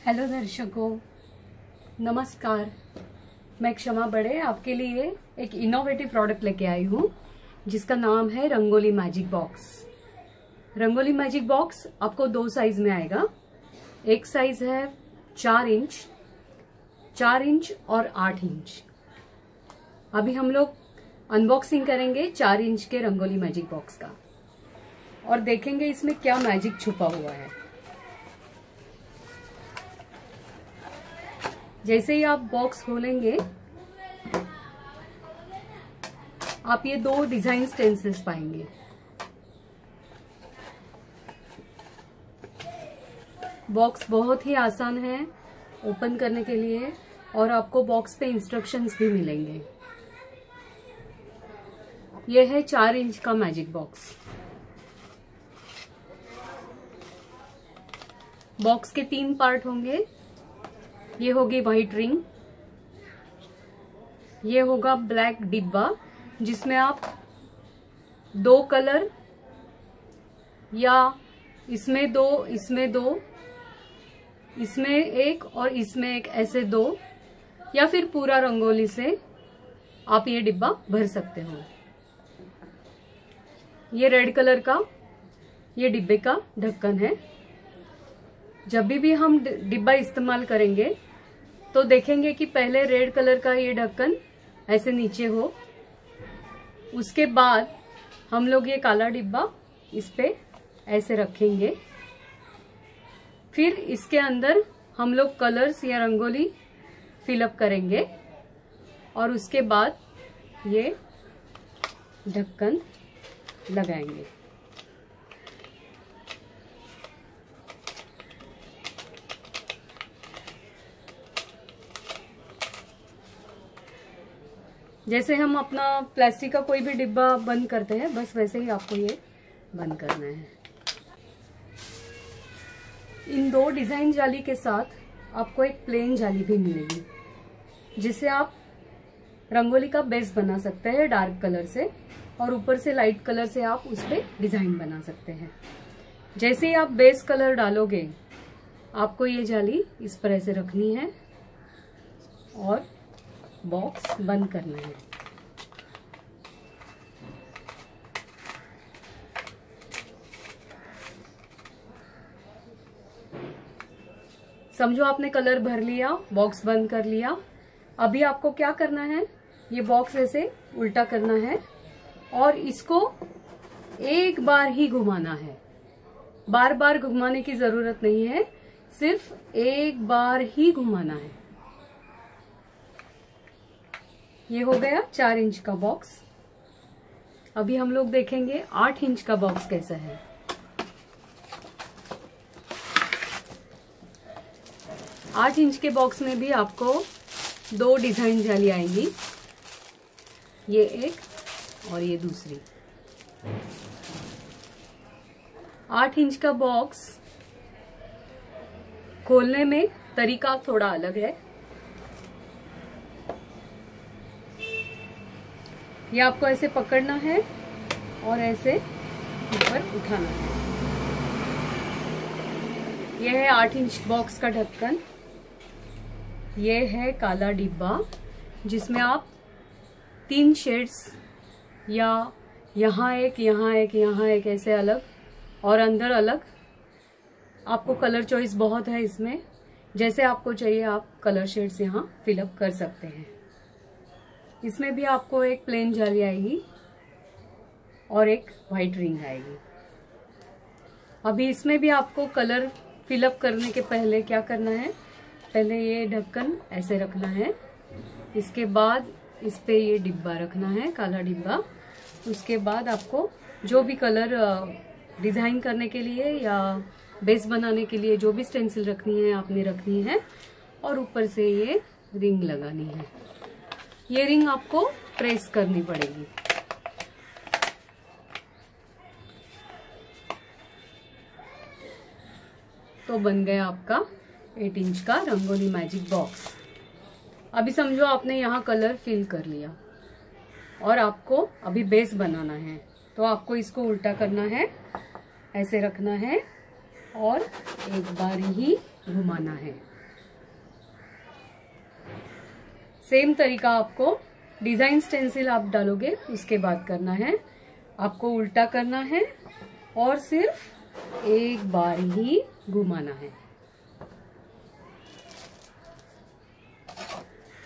Hello दर्शकों, नमस्कार। मैं क्षमा बड़े आपके लिए एक इनोवेटिव प्रोडक्ट लेके आई हूँ जिसका नाम है rangoli magic box. Rangoli magic box आपको दो साइज में आएगा। एक साइज है 4 इंच और 8 इंच। अभी हम लोग अनबॉक्सिंग करेंगे 4 इंच के रंगोली मैजिक बॉक्स का और देखेंगे इसमें क्या मैजिक छुपा हुआ है। जैसे ही आप बॉक्स खोलेंगे आप ये दो डिजाइन स्टेंसिल्स पाएंगे। बॉक्स बहुत ही आसान है ओपन करने के लिए और आपको बॉक्स पे इंस्ट्रक्शंस भी मिलेंगे। ये है 4 इंच का मैजिक बॉक्स। बॉक्स के 3 पार्ट होंगे। ये होगी व्हाइट रिंग, ये होगा ब्लैक डिब्बा जिसमें आप 2 कलर या इसमें 2, इसमें 2, इसमें 1 और इसमें 1 ऐसे 2 या फिर पूरा रंगोली से आप ये डिब्बा भर सकते हो। ये रेड कलर का ये डिब्बे का ढक्कन है। जब भी हम डिब्बा इस्तेमाल करेंगे तो देखेंगे कि पहले रेड कलर का ये ढक्कन ऐसे नीचे हो, उसके बाद हम लोग ये काला डिब्बा इस पे ऐसे रखेंगे। फिर इसके अंदर हम लोग कलर्स या रंगोली फिलअप करेंगे और उसके बाद ये ढक्कन लगाएंगे। जैसे हम अपना प्लास्टिक का कोई भी डिब्बा बंद करते हैं, बस वैसे ही आपको ये बंद करना है। इन 2 डिजाइन जाली के साथ आपको एक प्लेन जाली भी मिलेगी जिससे आप रंगोली का बेस बना सकते हैं डार्क कलर से और ऊपर से लाइट कलर से आप उस पर डिजाइन बना सकते हैं। जैसे ही आप बेस कलर डालोगे आपको ये जाली इस पर ऐसे रखनी है और बॉक्स बंद करना है। समझो आपने कलर भर लिया, बॉक्स बंद कर लिया। अभी आपको क्या करना है, ये बॉक्स ऐसे उल्टा करना है और इसको एक बार ही घुमाना है। बार बार घुमाने की जरूरत नहीं है, सिर्फ एक बार ही घुमाना है। ये हो गया 4 इंच का बॉक्स। अभी हम लोग देखेंगे 8 इंच का बॉक्स कैसा है। आठ इंच के बॉक्स में भी आपको 2 डिजाइन जाली आएंगी, ये एक और ये दूसरी। 8 इंच का बॉक्स खोलने में तरीका थोड़ा अलग है। ये आपको ऐसे पकड़ना है और ऐसे ऊपर उठाना है। यह है 8 इंच बॉक्स का ढक्कन। ये है काला डिब्बा जिसमें आप 3 शेड्स या यहाँ एक, यहाँ एक, यहाँ एक ऐसे अलग और अंदर अलग। आपको कलर चॉइस बहुत है इसमें, जैसे आपको चाहिए आप कलर शेड्स यहाँ फिलअप कर सकते हैं। इसमें भी आपको एक प्लेन जाली आएगी और एक व्हाइट रिंग आएगी। अभी इसमें भी आपको कलर फिलअप करने के पहले क्या करना है, पहले ये ढक्कन ऐसे रखना है, इसके बाद इस पे ये डिब्बा रखना है, काला डिब्बा। उसके बाद आपको जो भी कलर डिजाइन करने के लिए या बेस बनाने के लिए जो भी स्टेंसिल रखनी है आपने रखनी है और ऊपर से ये रिंग लगानी है। ये रिंग आपको प्रेस करनी पड़ेगी। तो बन गया आपका 8 इंच का रंगोली मैजिक बॉक्स। अभी समझो आपने यहाँ कलर फिल कर लिया और आपको अभी बेस बनाना है, तो आपको इसको उल्टा करना है, ऐसे रखना है और एक बार ही घुमाना है। सेम तरीका आपको डिजाइन स्टेंसिल आप डालोगे उसके बाद करना है। आपको उल्टा करना है और सिर्फ एक बार ही घुमाना है।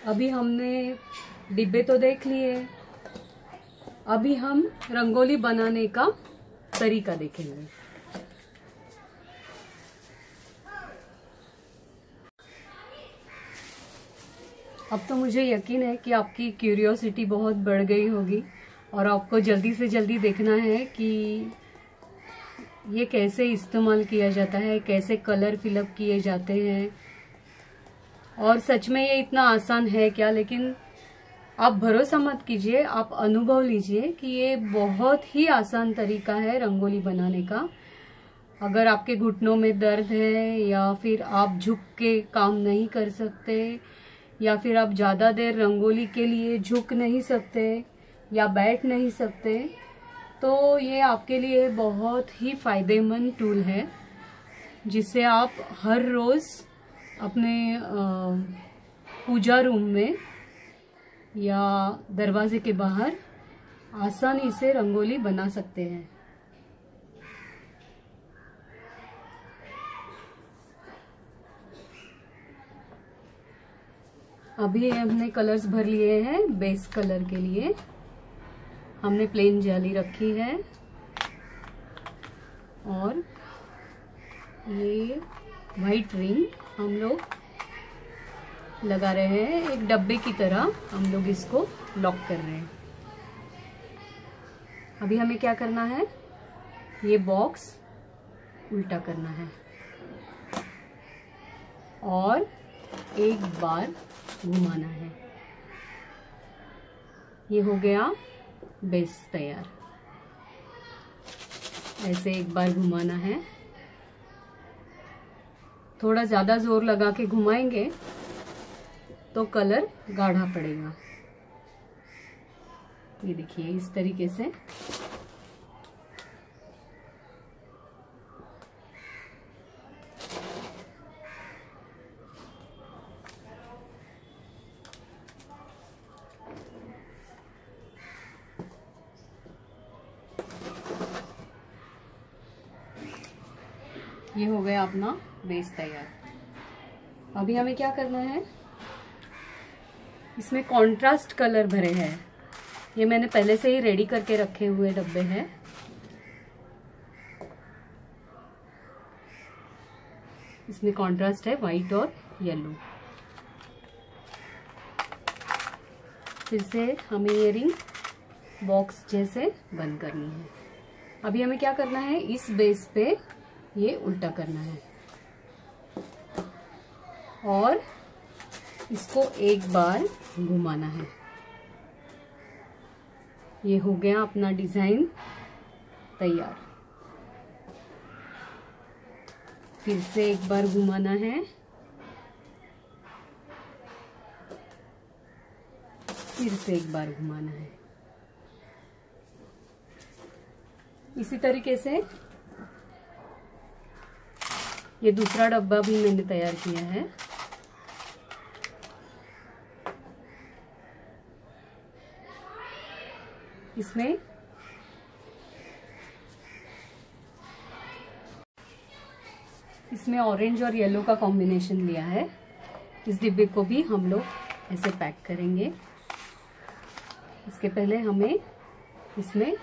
अभी हमने डिब्बे तो देख लिए, अभी हम रंगोली बनाने का तरीका देखेंगे। अब तो मुझे यकीन है कि आपकी क्यूरियोसिटी बहुत बढ़ गई होगी और आपको जल्दी से जल्दी देखना है कि ये कैसे इस्तेमाल किया जाता है, कैसे कलर फिलअप किए जाते हैं और सच में ये इतना आसान है क्या। लेकिन आप भरोसा मत कीजिए, आप अनुभव लीजिए कि ये बहुत ही आसान तरीका है रंगोली बनाने का। अगर आपके घुटनों में दर्द है या फिर आप झुक के काम नहीं कर सकते या फिर आप ज़्यादा देर रंगोली के लिए झुक नहीं सकते या बैठ नहीं सकते, तो ये आपके लिए बहुत ही फायदेमंद टूल है जिससे आप हर रोज़ अपने पूजा रूम में या दरवाजे के बाहर आसानी से रंगोली बना सकते हैं। अभी हमने कलर्स भर लिए हैं। बेस कलर के लिए हमने प्लेन जाली रखी है और ये वाइट रिंग हम लोग लगा रहे हैं। एक डब्बे की तरह हम लोग इसको लॉक कर रहे हैं। अभी हमें क्या करना है, ये बॉक्स उल्टा करना है और एक बार घुमाना है। ये हो गया बेस तैयार। ऐसे एक बार घुमाना है, थोड़ा ज्यादा जोर लगा के घुमाएंगे तो कलर गाढ़ा पड़ेगा। ये देखिए इस तरीके से ये हो गया अपना बेस तैयार। अभी हमें क्या करना है, इसमें कॉन्ट्रास्ट कलर भरे हैं। ये मैंने पहले से ही रेडी करके रखे हुए डब्बे हैं। इसमें कॉन्ट्रास्ट है वाइट और येलो। फिर से हमें ये रिंग बॉक्स जैसे बंद करनी है। अभी हमें क्या करना है, इस बेस पे ये उल्टा करना है और इसको एक बार घुमाना है। ये हो गया अपना डिजाइन तैयार। फिर से एक बार घुमाना है, फिर से एक बार घुमाना है। इसी तरीके से ये दूसरा डब्बा भी मैंने तैयार किया है। इसमें ऑरेंज और येलो का कॉम्बिनेशन लिया है। इस डिब्बे को भी हम लोग ऐसे पैक करेंगे। इसके पहले हमें इसमें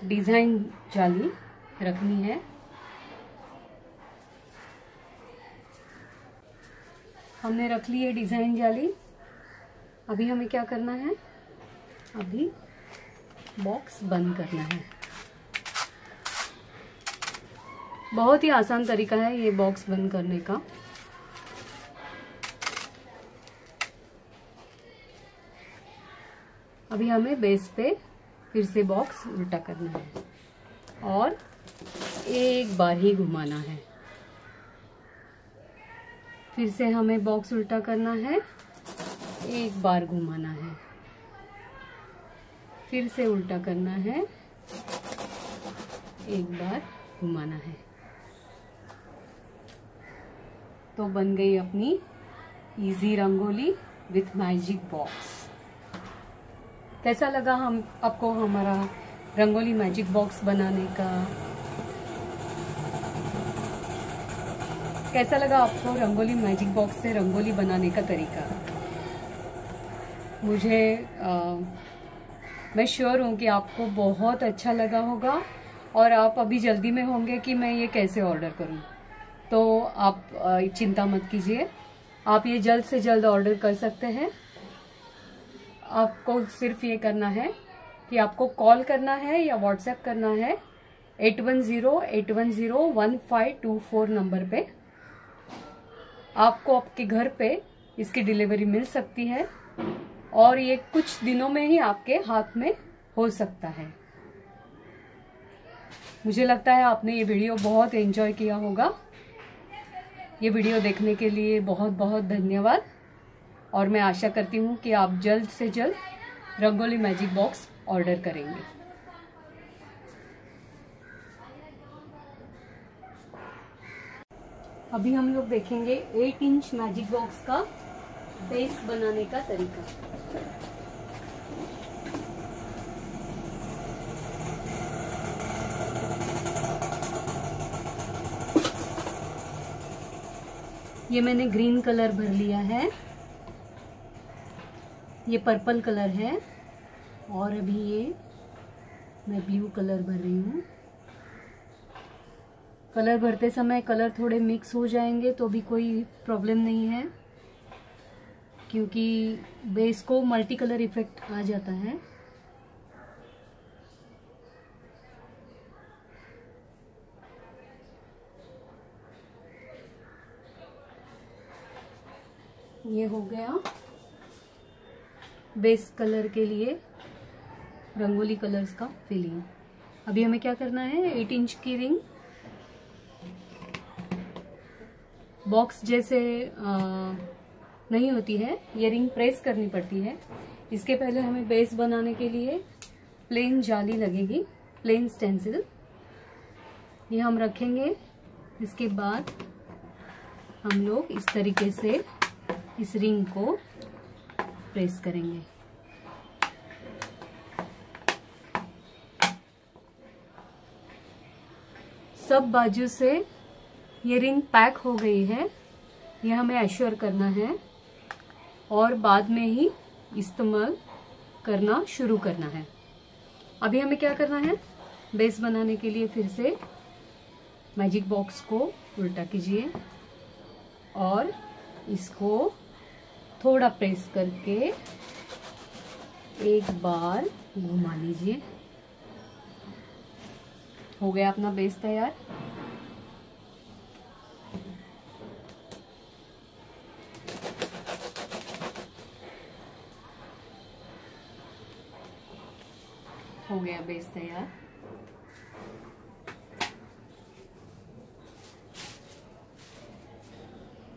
डिजाइन जाली रखनी है। हमने रख ली है डिजाइन जाली। अभी हमें क्या करना है, अभी बॉक्स बंद करना है। बहुत ही आसान तरीका है ये बॉक्स बंद करने का। अभी हमें बेस पे फिर से बॉक्स उल्टा करना है और एक बार ही घुमाना है। फिर से हमें बॉक्स उल्टा करना है, एक बार घुमाना है, फिर से उल्टा करना है, एक बार घुमाना है। तो बन गई अपनी easy rangoli. With magic box. कैसा लगा आपको हमारा रंगोली मैजिक बॉक्स बनाने का? कैसा लगा आपको रंगोली मैजिक बॉक्स से रंगोली बनाने का तरीका? मैं श्योर हूँ कि आपको बहुत अच्छा लगा होगा और आप अभी जल्दी में होंगे कि मैं ये कैसे ऑर्डर करूँ। तो आप चिंता मत कीजिए, आप ये जल्द से जल्द ऑर्डर कर सकते हैं। आपको सिर्फ ये करना है कि आपको कॉल करना है या व्हाट्सएप करना है 8108101524 नंबर पे। आपको आपके घर पे इसकी डिलीवरी मिल सकती है और ये कुछ दिनों में ही आपके हाथ में हो सकता है। मुझे लगता है आपने ये वीडियो बहुत एंजॉय किया होगा। ये वीडियो देखने के लिए बहुत बहुत धन्यवाद और मैं आशा करती हूँ कि आप जल्द से जल्द रंगोली मैजिक बॉक्स ऑर्डर करेंगे। अभी हम लोग देखेंगे 8 इंच मैजिक बॉक्स का बेस बनाने का तरीका। ये मैंने ग्रीन कलर भर लिया है, ये पर्पल कलर है और अभी ये मैं ब्लू कलर भर रही हूँ। कलर भरते समय कलर थोड़े मिक्स हो जाएंगे तो भी कोई प्रॉब्लम नहीं है, क्योंकि बेस को मल्टी कलर इफेक्ट आ जाता है। ये हो गया बेस कलर के लिए रंगोली कलर्स का फिलिंग। अभी हमें क्या करना है, 8 इंच की रिंग बॉक्स जैसे नहीं होती है, ये रिंग प्रेस करनी पड़ती है। इसके पहले हमें बेस बनाने के लिए प्लेन जाली लगेगी, प्लेन स्टेंसिल, ये हम रखेंगे। इसके बाद हम लोग इस तरीके से इस रिंग को प्रेस करेंगे। सब बाजू से ये रिंग पैक हो गई है, ये हमें एश्योर करना है और बाद में ही इस्तेमाल करना शुरू करना है। अभी हमें क्या करना है, बेस बनाने के लिए फिर से मैजिक बॉक्स को उल्टा कीजिए और इसको थोड़ा प्रेस करके एक बार घुमा लीजिए। हो गया अपना बेस तैयार। हो गया बेस तैयार।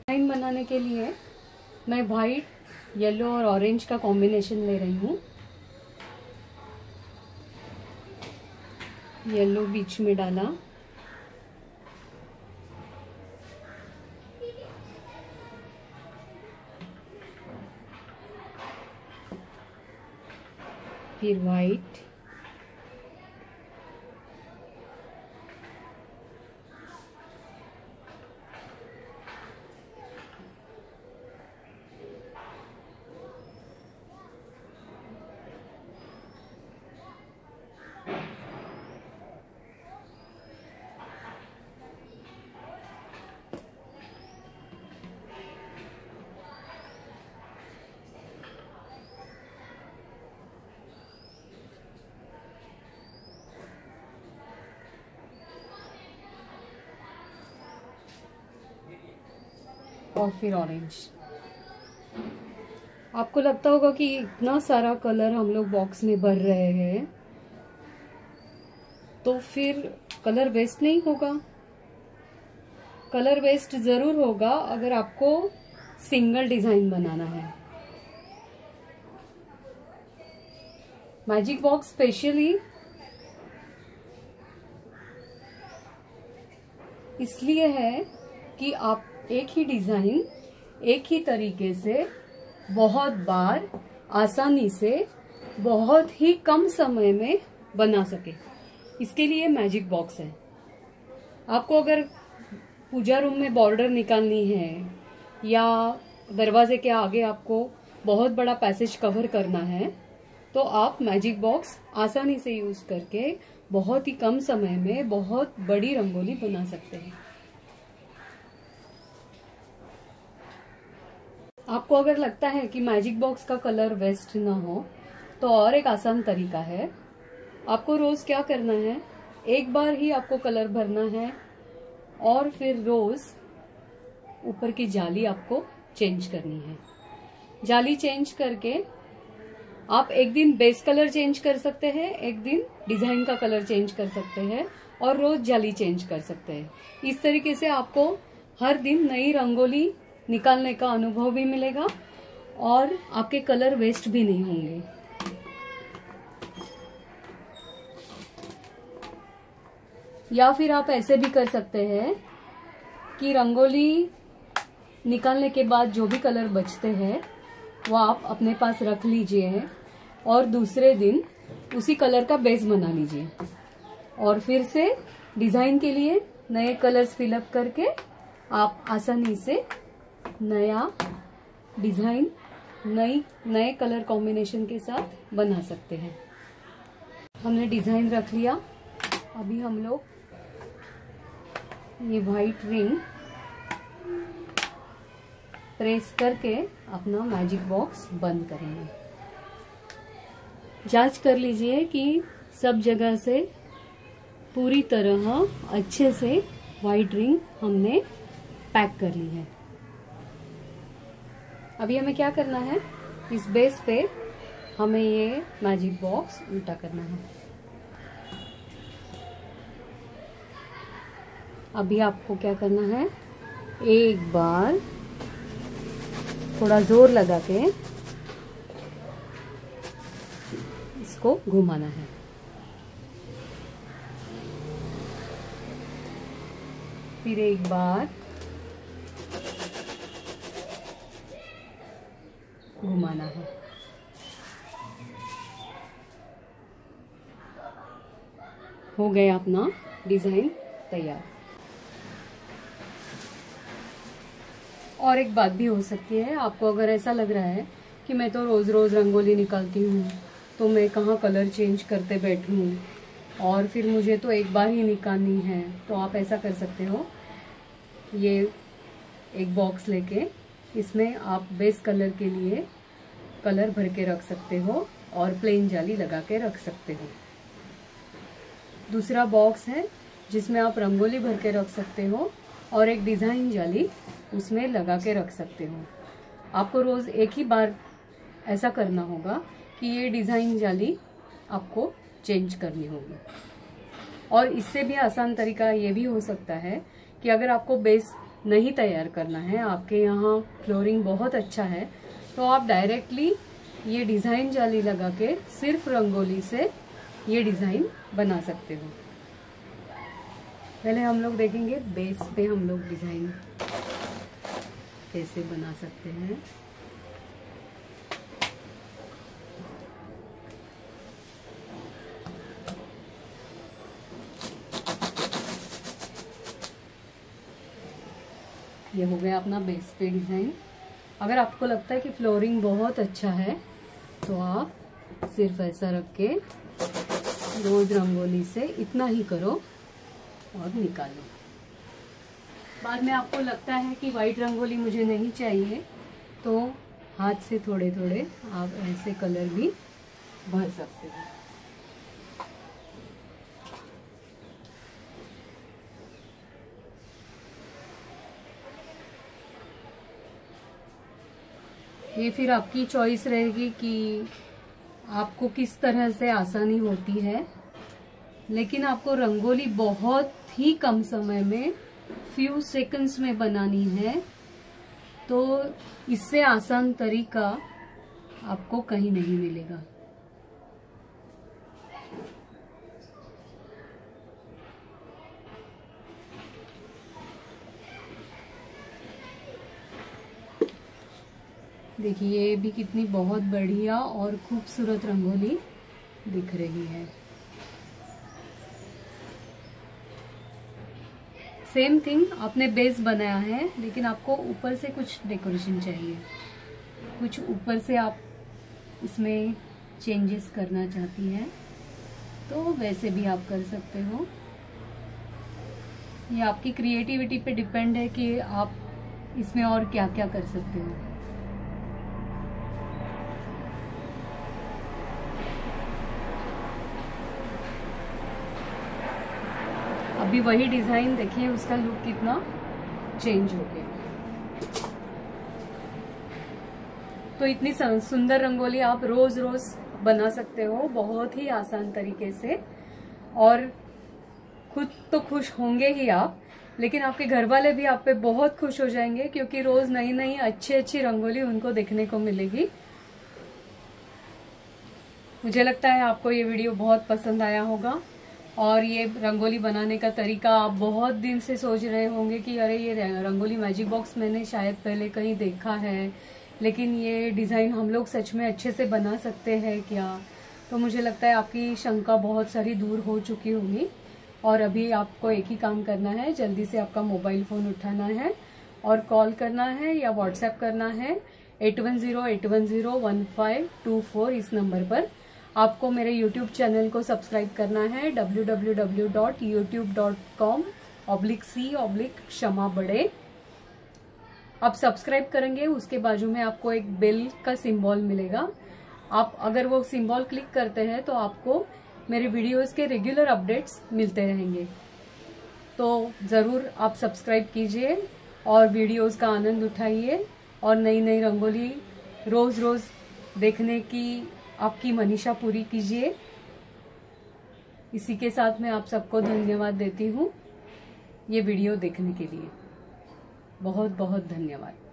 डिजाइन बनाने के लिए मैं व्हाइट, येलो और ऑरेंज का कॉम्बिनेशन ले रही हूँ। येलो बीच में डाला, फिर व्हाइट, और फिर ऑरेंज। आपको लगता होगा कि इतना सारा कलर हम लोग बॉक्स में भर रहे हैं, तो फिर कलर वेस्ट नहीं होगा? कलर वेस्ट जरूर होगा अगर आपको सिंगल डिजाइन बनाना है। मैजिक बॉक्स स्पेशली इसलिए है कि आप एक ही डिजाइन एक ही तरीके से बहुत बार आसानी से बहुत ही कम समय में बना सके, इसके लिए मैजिक बॉक्स है। आपको अगर पूजा रूम में बॉर्डर निकालनी है या दरवाजे के आगे आपको बहुत बड़ा पैसेज कवर करना है, तो आप मैजिक बॉक्स आसानी से यूज करके बहुत ही कम समय में बहुत बड़ी रंगोली बना सकते हैं। आपको अगर लगता है कि मैजिक बॉक्स का कलर वेस्ट ना हो, तो और एक आसान तरीका है। आपको रोज क्या करना है, एक बार ही आपको कलर भरना है और फिर रोज ऊपर की जाली आपको चेंज करनी है। जाली चेंज करके आप एक दिन बेस कलर चेंज कर सकते हैं, एक दिन डिजाइन का कलर चेंज कर सकते हैं और रोज जाली चेंज कर सकते हैं। इस तरीके से आपको हर दिन नई रंगोली निकालने का अनुभव भी मिलेगा और आपके कलर वेस्ट भी नहीं होंगे। या फिर आप ऐसे भी कर सकते हैं कि रंगोली निकालने के बाद जो भी कलर बचते हैं वो आप अपने पास रख लीजिए और दूसरे दिन उसी कलर का बेस बना लीजिए और फिर से डिजाइन के लिए नए कलर्स फिलअप करके आप आसानी से नया डिजाइन नए कलर कॉम्बिनेशन के साथ बना सकते हैं। हमने डिजाइन रख लिया। अभी हम लोग ये व्हाइट रिंग प्रेस करके अपना मैजिक बॉक्स बंद करेंगे। जांच कर लीजिए कि सब जगह से पूरी तरह अच्छे से व्हाइट रिंग हमने पैक कर ली है। अभी हमें क्या करना है, इस बेस पे हमें ये मैजिक बॉक्स उल्टा करना है। अभी आपको क्या करना है, एक बार थोड़ा जोर लगा के इसको घुमाना है। फिर एक बार घुमाना है। हो गया अपना डिजाइन तैयार। और एक बात भी हो सकती है, आपको अगर ऐसा लग रहा है कि मैं तो रोज रोज रंगोली निकालती हूँ, तो मैं कहाँ कलर चेंज करते बैठूँ और फिर मुझे तो एक बार ही निकालनी है, तो आप ऐसा कर सकते हो, ये एक बॉक्स लेके इसमें आप बेस कलर के लिए कलर भर के रख सकते हो और प्लेन जाली लगा के रख सकते हो। दूसरा बॉक्स है जिसमें आप रंगोली भर के रख सकते हो और एक डिजाइन जाली उसमें लगा के रख सकते हो। आपको रोज एक ही बार ऐसा करना होगा कि ये डिजाइन जाली आपको चेंज करनी होगी। और इससे भी आसान तरीका ये भी हो सकता है कि अगर आपको बेस नहीं तैयार करना है, आपके यहाँ फ्लोरिंग बहुत अच्छा है, तो आप डायरेक्टली ये डिजाइन जाली लगा के सिर्फ रंगोली से ये डिजाइन बना सकते हो। पहले हम लोग देखेंगे बेस पे हम लोग डिजाइन कैसे बना सकते हैं। ये हो गया अपना बेस पे डिजाइन। अगर आपको लगता है कि फ्लोरिंग बहुत अच्छा है, तो आप सिर्फ ऐसा रख के रोज रंगोली से इतना ही करो और निकालो। बाद में आपको लगता है कि वाइट रंगोली मुझे नहीं चाहिए, तो हाथ से थोड़े थोड़े आप ऐसे कलर भी भर सकते हो। ये फिर आपकी चॉइस रहेगी कि आपको किस तरह से आसानी होती है, लेकिन आपको रंगोली बहुत ही कम समय में फ्यू सेकंड्स में बनानी है, तो इससे आसान तरीका आपको कहीं नहीं मिलेगा। देखिए ये भी कितनी बहुत बढ़िया और खूबसूरत रंगोली दिख रही है। सेम थिंग आपने बेस बनाया है, लेकिन आपको ऊपर से कुछ डेकोरेशन चाहिए, कुछ ऊपर से आप इसमें चेंजेस करना चाहती हैं तो वैसे भी आप कर सकते हो। ये आपकी क्रिएटिविटी पे डिपेंड है कि आप इसमें और क्या क्या कर सकते हो। अभी वही डिजाइन देखिए, उसका लुक कितना चेंज हो गया। तो इतनी सुंदर रंगोली आप रोज रोज बना सकते हो बहुत ही आसान तरीके से, और खुद तो खुश होंगे ही आप, लेकिन आपके घर वाले भी आप पे बहुत खुश हो जाएंगे, क्योंकि रोज नई नई अच्छी अच्छी रंगोली उनको देखने को मिलेगी। मुझे लगता है आपको ये वीडियो बहुत पसंद आया होगा, और ये रंगोली बनाने का तरीका आप बहुत दिन से सोच रहे होंगे कि अरे ये रंगोली मैजिक बॉक्स मैंने शायद पहले कहीं देखा है, लेकिन ये डिजाइन हम लोग सच में अच्छे से बना सकते हैं क्या। तो मुझे लगता है आपकी शंका बहुत सारी दूर हो चुकी होगी, और अभी आपको एक ही काम करना है, जल्दी से आपका मोबाइल फोन उठाना है और कॉल करना है या व्हाट्सएप करना है 8108101524 इस नंबर पर। आपको मेरे YouTube चैनल को सब्सक्राइब करना है www.youtube.com/c/क्षमा बड़े। आप सब्सक्राइब करेंगे, उसके बाजू में आपको एक बेल का सिंबल मिलेगा। आप अगर वो सिंबल क्लिक करते हैं तो आपको मेरे वीडियोस के रेगुलर अपडेट्स मिलते रहेंगे। तो जरूर आप सब्सक्राइब कीजिए और वीडियोस का आनंद उठाइए, और नई नई रंगोली रोज रोज देखने की आपकी मनीषा पूरी कीजिए। इसी के साथ मैं आप सबको धन्यवाद देती हूँ ये वीडियो देखने के लिए। बहुत बहुत धन्यवाद।